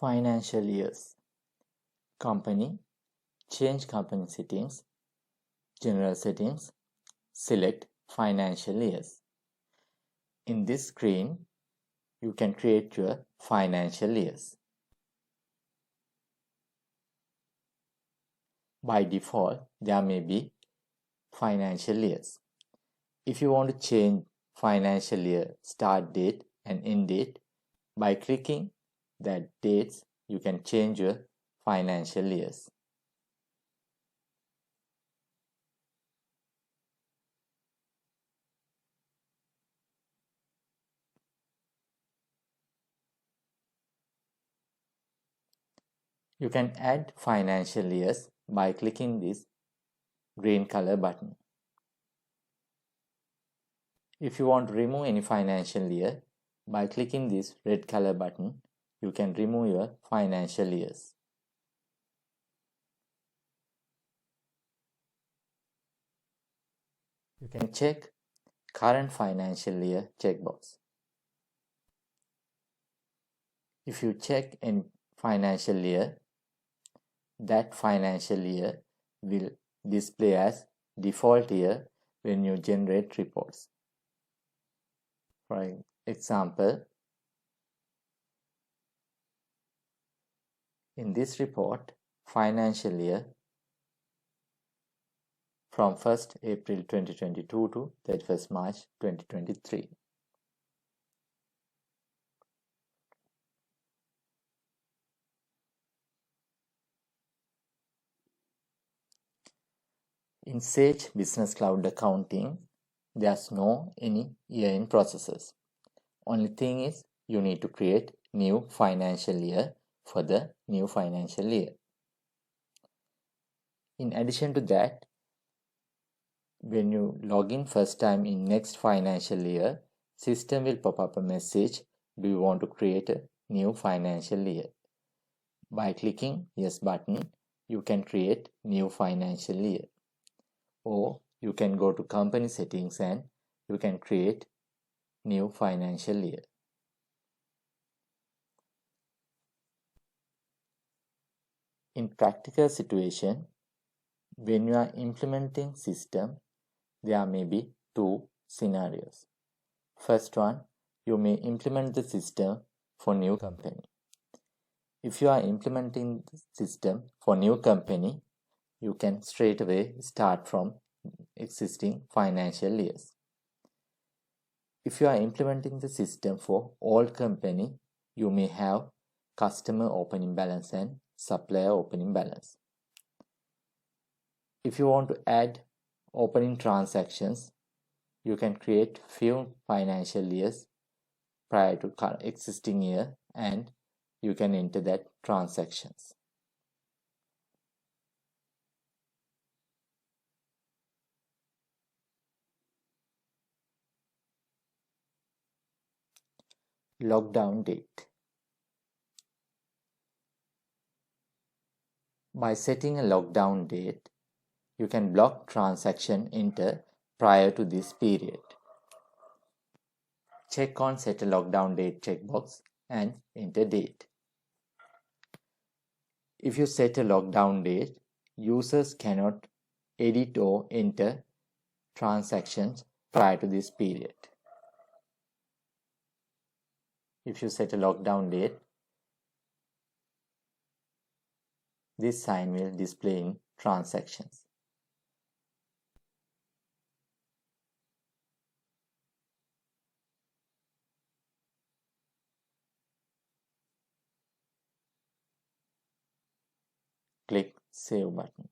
Financial years. Company. Change company settings. General settings. Select financial years. In this screen, you can create your financial years. By default, there may be financial years. If you want to change financial year start date and end date, by clicking that dates, you can change your financial years. You can add financial years by clicking this green color button. If you want to remove any financial year, by clicking this red color button, you can remove your financial years. You can check current financial year checkbox. If you check in financial year, that financial year will display as default year when you generate reports. For example, in this report, financial year from 1st April 2022 to 31st March 2023. In Sage Business Cloud Accounting, there's no any year-end processes. Only thing is you need to create new financial year for the new financial year. In addition to that, when you log in first time in next financial year, system will pop up a message, do you want to create a new financial year? By clicking yes button, you can create new financial year. Or you can go to company settings and you can create new financial year. In practical situation, when you are implementing system, there may be two scenarios. First one, you may implement the system for new company. If you are implementing the system for new company, you can straight away start from existing financial years. If you are implementing the system for old company, you may have customer opening balance and supplier opening balance. If you want to add opening transactions, you can create few financial years prior to existing year and you can enter that transactions. Lockdown date. By setting a lockdown date, you can block transaction enter prior to this period. Check on set a lockdown date checkbox and enter date. If you set a lockdown date, users cannot edit or enter transactions prior to this period. If you set a lockdown date, this sign will display in transactions. Click Save button.